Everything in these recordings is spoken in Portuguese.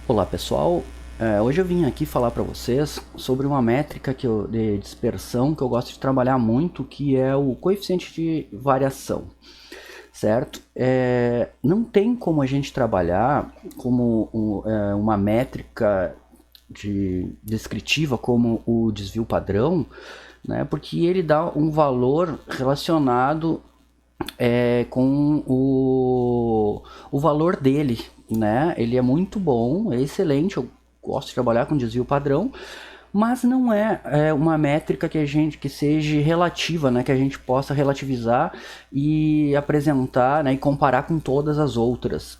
Olá pessoal, hoje eu vim aqui falar para vocês sobre uma métrica de dispersão que eu gosto de trabalhar muito, que é o coeficiente de variação, certo? Não tem como a gente trabalhar como uma métrica descritiva como o desvio padrão, né? Porque ele dá um valor relacionado com o valor dele, né? Ele é muito bom, é excelente, eu gosto de trabalhar com desvio padrão, mas não é uma métrica que seja relativa, né? Que a gente possa relativizar e apresentar, né? E comparar com todas as outras,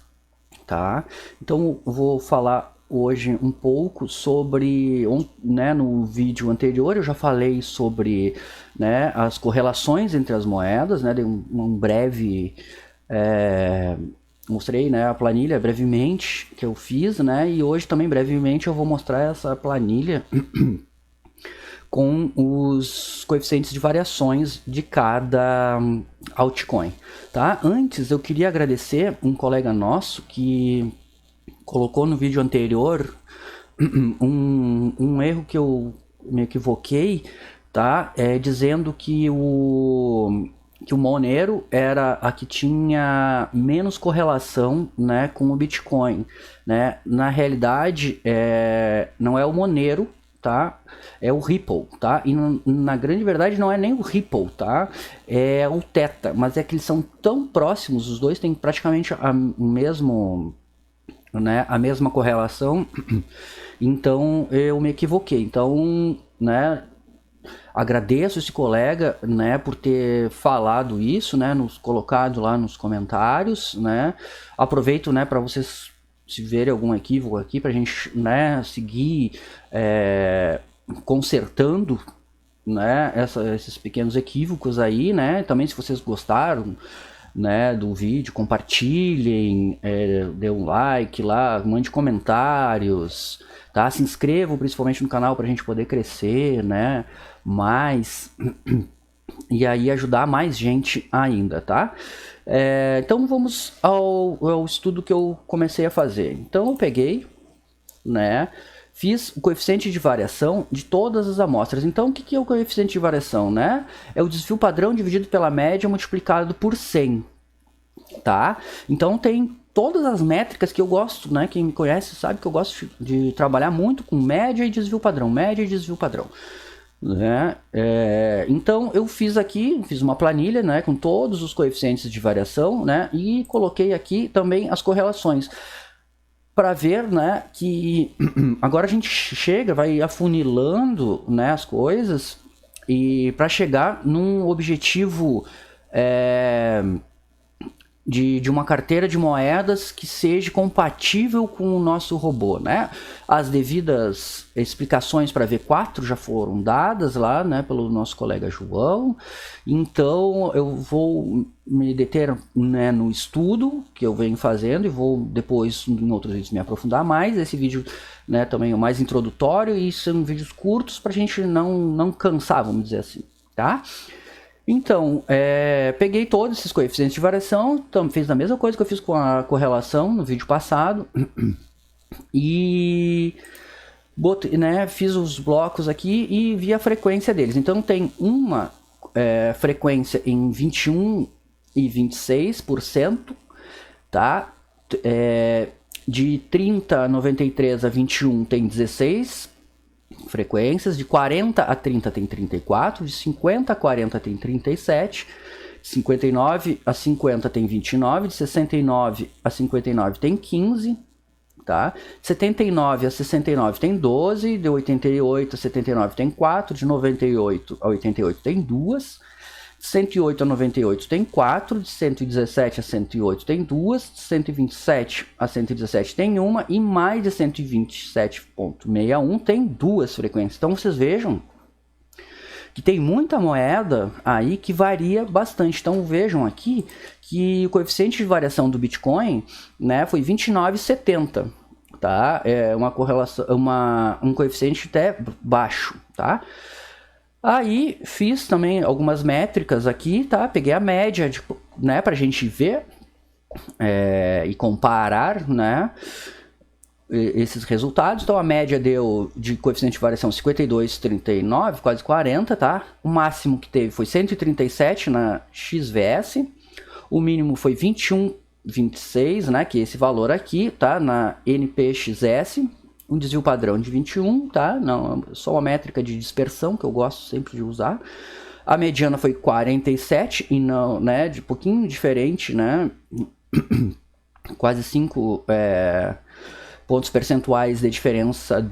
tá? Então eu vou falar hoje um pouco sobre, né, no vídeo anterior eu já falei sobre, né, as correlações entre as moedas, né, dei um breve, mostrei, né, a planilha brevemente que eu fiz, né, e hoje também brevemente eu vou mostrar essa planilha com os coeficientes de variações de cada altcoin, tá? Antes eu queria agradecer um colega nosso que colocou no vídeo anterior um erro que eu me equivoquei, tá? Dizendo que o Monero era a que tinha menos correlação, né, com o Bitcoin, né? Na realidade, não é o Monero, tá? É o Ripple, tá? E na grande verdade não é nem o Ripple, tá? É o Theta, mas é que eles são tão próximos, os dois têm praticamente a mesma correlação, então eu me equivoquei. Então, né, agradeço esse colega, né, por ter falado isso, né, nos colocado lá nos comentários, né. Aproveito, né, para vocês se verem algum equívoco aqui, para a gente, né, seguir consertando, né, esses pequenos equívocos aí, né. Também se vocês gostaram, né, do vídeo, compartilhem, dê um like lá, mande comentários, tá? Se inscrevam principalmente no canal para a gente poder crescer, né? Mais e aí ajudar mais gente ainda, tá? Então vamos ao estudo que eu comecei a fazer. Então eu peguei, né? Fiz o coeficiente de variação de todas as amostras. Então, o que é o coeficiente de variação, né? É o desvio padrão dividido pela média multiplicado por 100, tá? Então, tem todas as métricas que eu gosto, né? Quem me conhece sabe que eu gosto de trabalhar muito com média e desvio padrão, média e desvio padrão. Né? Então, eu fiz uma planilha, né, com todos os coeficientes de variação, né? E coloquei aqui também as correlações para ver, né, que agora a gente vai afunilando, né, as coisas e para chegar num objetivo de uma carteira de moedas que seja compatível com o nosso robô, né? As devidas explicações para V4 já foram dadas lá, né, pelo nosso colega João. Então eu vou me deter, né, no estudo que eu venho fazendo e vou depois em outros vídeos me aprofundar mais. Esse vídeo, né, também é o mais introdutório e são vídeos curtos para a gente não cansar, vamos dizer assim, tá? Então, peguei todos esses coeficientes de variação, fiz a mesma coisa que eu fiz com a correlação no vídeo passado e botei, né, fiz os blocos aqui e vi a frequência deles. Então tem uma frequência em 21 e 26%, tá? De 30 a 93 a 21 tem 16 frequências, de 40 a 30 tem 34, de 50 a 40 tem 37, de 59 a 50 tem 29, de 69 a 59 tem 15, tá? De 79 a 69 tem 12, de 88 a 79 tem 4, de 98 a 88 tem 2, de 108 a 98 tem 4, de 117 a 108 tem 2, de 127 a 117 tem 1 e mais de 127.61 tem 2 frequências. Então vocês vejam que tem muita moeda aí que varia bastante. Então vejam aqui que o coeficiente de variação do Bitcoin, né, foi 29,70, tá? É uma correlação, um coeficiente até baixo, tá? Aí fiz também algumas métricas aqui, tá? Peguei a média, né, pra gente ver e comparar, né? esses resultados. Então a média deu de coeficiente de variação 52,39, quase 40, tá? O máximo que teve foi 137 na XVS, o mínimo foi 21,26, né, que é esse valor aqui, tá? Na NPXS, um desvio padrão de 21, tá? Não, só uma métrica de dispersão que eu gosto sempre de usar. A mediana foi 47 e não, né, de pouquinho diferente, né? Quase 5 pontos percentuais de diferença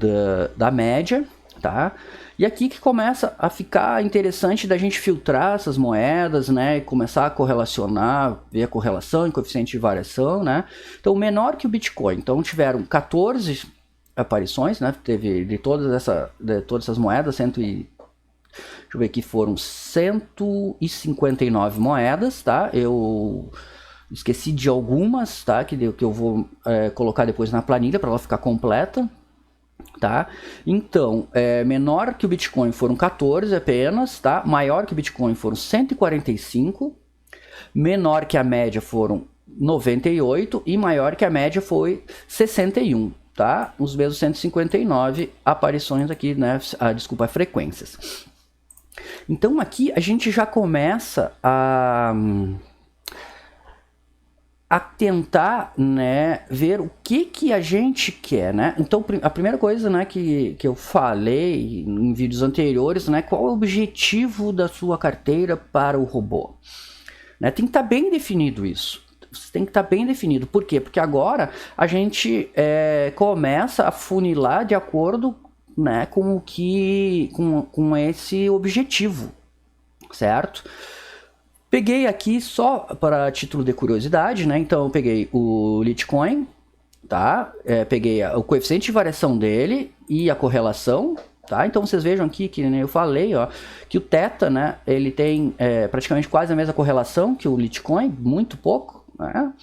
da média, tá? E aqui que começa a ficar interessante da gente filtrar essas moedas, né? E começar a correlacionar, ver a correlação em coeficiente de variação, né? Então, menor que o Bitcoin. Então, tiveram 14 aparições, né? Teve de todas essas moedas, deixa eu ver aqui, foram 159 moedas, tá? Eu esqueci de algumas, tá? Que eu vou colocar depois na planilha para ela ficar completa, tá? Então, menor que o Bitcoin foram 14 apenas, tá? Maior que o Bitcoin foram 145, menor que a média foram 98 e maior que a média foi 61, tá? Os mesmos 159 aparições aqui, né? Desculpa, frequências. Então aqui a gente já começa a tentar, né, ver o que a gente quer, né? Então a primeira coisa, né, que eu falei em vídeos anteriores, né, qual é o objetivo da sua carteira para o robô, né? Tem que estar bem definido isso. Tem que estar bem definido. Por quê? Porque agora a gente começa a funilar de acordo, né, com esse objetivo, certo? Peguei aqui só para título de curiosidade, né? Então eu peguei o Litecoin, tá? Peguei o coeficiente de variação dele e a correlação, tá? Então vocês vejam aqui que eu falei, ó, que o Theta, né? Ele tem praticamente quase a mesma correlação que o Litecoin, muito pouco, né?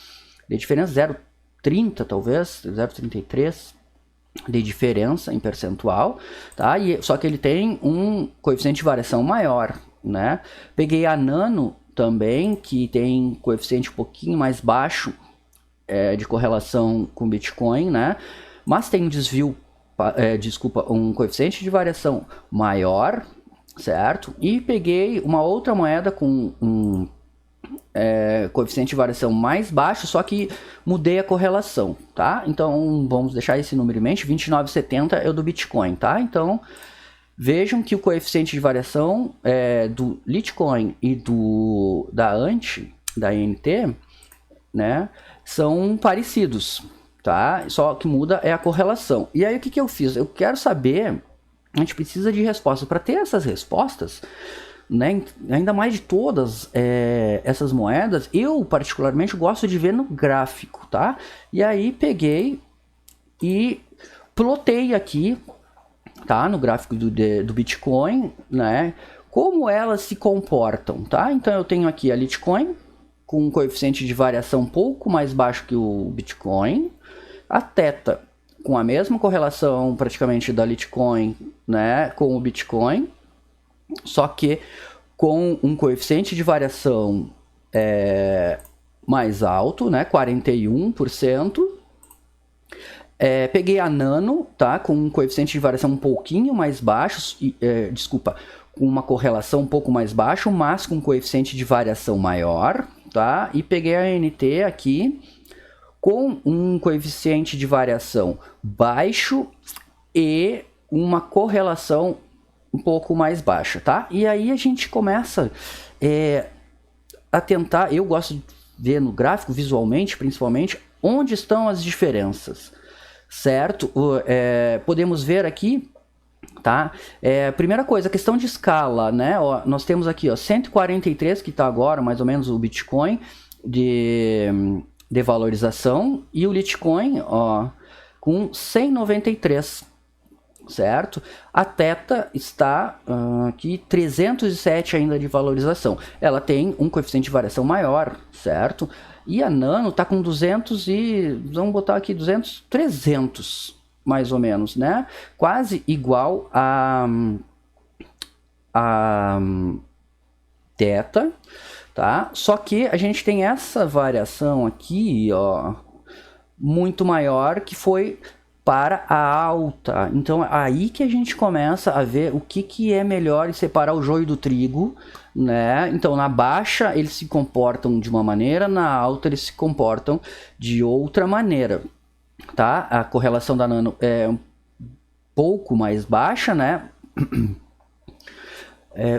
De diferença 0,30 talvez, 0,33 de diferença em percentual, tá? Só que ele tem um coeficiente de variação maior, né? Peguei a Nano também, que tem coeficiente um pouquinho mais baixo de correlação com Bitcoin, né? Mas tem um desvio, um coeficiente de variação maior, certo? E peguei uma outra moeda com um coeficiente de variação mais baixo, só que mudei a correlação, tá? Então vamos deixar esse número em mente, 29,70 é o do Bitcoin, tá? Então vejam que o coeficiente de variação do Litecoin e da NT, né, são parecidos, tá? Só que muda a correlação. E aí o que eu fiz? Eu quero saber, a gente precisa de respostas. Para ter essas respostas, né, ainda mais de todas essas moedas, eu particularmente gosto de ver no gráfico, tá? E aí peguei e plotei aqui, tá, no gráfico do Bitcoin, né, como elas se comportam, tá? Então eu tenho aqui a Litecoin com um coeficiente de variação um pouco mais baixo que o Bitcoin, a Theta com a mesma correlação praticamente da Litecoin, né, com o Bitcoin, só que com um coeficiente de variação mais alto, né, 41%. Peguei a Nano, tá, com um coeficiente de variação um pouquinho mais baixo, com uma correlação um pouco mais baixo, mas com um coeficiente de variação maior, tá? E peguei a NT aqui com um coeficiente de variação baixo e uma correlação um pouco mais baixa, tá? E aí a gente começa a tentar, eu gosto de ver no gráfico, visualmente, principalmente, onde estão as diferenças, certo? Podemos ver aqui, tá? Primeira coisa, a questão de escala, né? Ó, nós temos aqui, ó, 143, que está agora mais ou menos o Bitcoin de valorização, e o Litecoin, ó, com 193, certo? A Theta está aqui 307 ainda de valorização. Ela tem um coeficiente de variação maior, certo? E a Nano está com 200 e... vamos botar aqui 300, mais ou menos, né? Quase igual a Theta, tá? Só que a gente tem essa variação aqui, ó, muito maior, que foi para a alta. Então aí que a gente começa a ver o que é melhor e separar o joio do trigo, né? Então na baixa eles se comportam de uma maneira, na alta eles se comportam de outra maneira, tá? A correlação da Nano é um pouco mais baixa, né?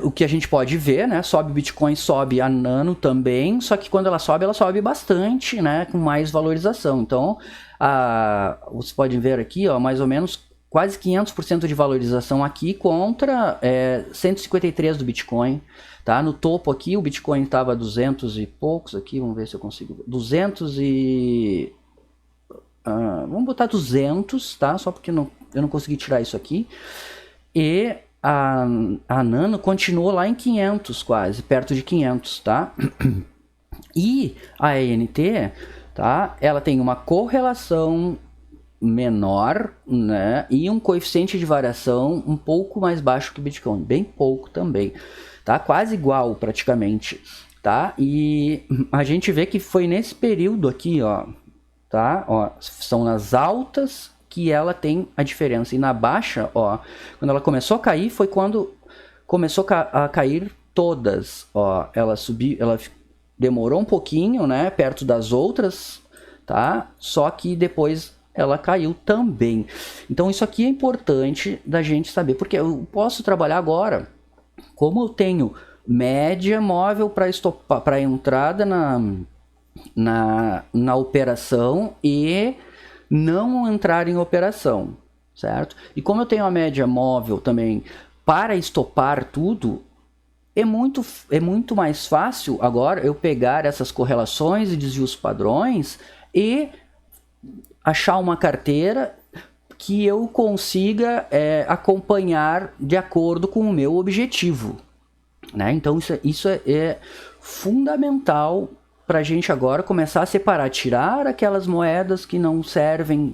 O que a gente pode ver, né? Sobe o Bitcoin, sobe a Nano também, só que quando ela sobe bastante, né? Com mais valorização. Então, vocês podem ver aqui, ó, mais ou menos quase 500% de valorização aqui contra 153 do Bitcoin, tá? No topo aqui o Bitcoin estava 200 e poucos aqui, vamos ver se eu consigo ver. 200 e... vamos botar 200, tá? Só porque eu não consegui tirar isso aqui. E a Nano continuou lá em 500 quase, perto de 500, tá? E a ENT, tá? Ela tem uma correlação menor, né? E um coeficiente de variação um pouco mais baixo que o Bitcoin, bem pouco também, tá? Quase igual praticamente, tá? E a gente vê que foi nesse período aqui, ó, tá? Ó, são nas altas que ela tem a diferença, e na baixa, ó, quando ela começou a cair foi quando começou a cair todas, ó, ela subiu, ela demorou um pouquinho, né, perto das outras, tá? Só que depois ela caiu também. Então isso aqui é importante da gente saber, porque eu posso trabalhar agora, como eu tenho média móvel para entrada na operação e não entrar em operação, certo? E como eu tenho a média móvel também para estopar tudo, é muito mais fácil agora eu pegar essas correlações e desvios padrões e achar uma carteira que eu consiga acompanhar de acordo com o meu objetivo, né? Então isso é fundamental para a gente agora começar a separar, tirar aquelas moedas que não servem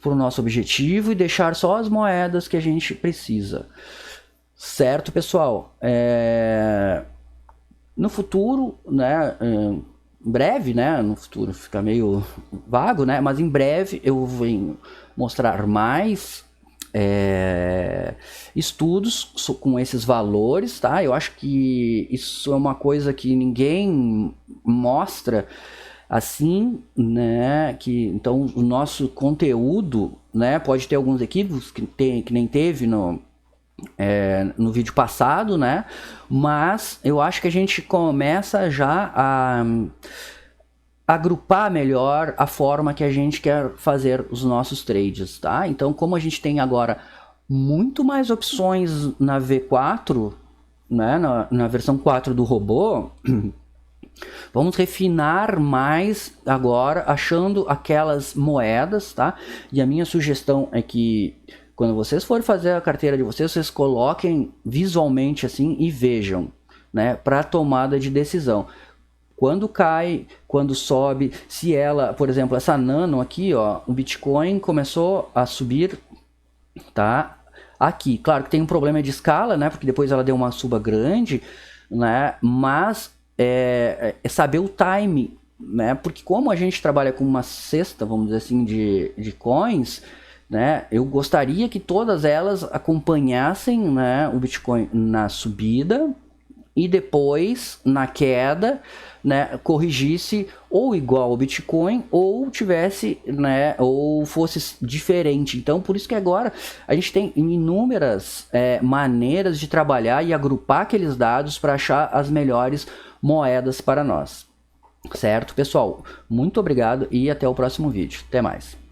para o nosso objetivo e deixar só as moedas que a gente precisa. Certo, pessoal? No futuro, né, em breve, né, no futuro fica meio vago, né, mas em breve eu venho mostrar mais estudos com esses valores, tá? Eu acho que isso é uma coisa que ninguém mostra assim, né? Que então o nosso conteúdo, né? Pode ter alguns equívocos que nem teve no vídeo passado, né? Mas eu acho que a gente começa já a agrupar melhor a forma que a gente quer fazer os nossos trades, tá? Então, como a gente tem agora muito mais opções na V4, né, na versão 4 do robô, vamos refinar mais agora, achando aquelas moedas, tá? E a minha sugestão é que quando vocês forem fazer a carteira de vocês, vocês coloquem visualmente assim e vejam, né, para tomada de decisão. Quando cai, quando sobe, se ela, por exemplo, essa Nano aqui, ó, o Bitcoin começou a subir, tá? Aqui, claro que tem um problema de escala, né? Porque depois ela deu uma suba grande, né? Mas é saber o time, né? Porque como a gente trabalha com uma cesta, vamos dizer assim, de coins, né? Eu gostaria que todas elas acompanhassem, né, o Bitcoin na subida e depois na queda, né, corrigisse ou igual ao Bitcoin ou tivesse, né, ou fosse diferente. Então por isso que agora a gente tem inúmeras maneiras de trabalhar e agrupar aqueles dados para achar as melhores moedas para nós. Certo, pessoal? Muito obrigado e até o próximo vídeo. Até mais.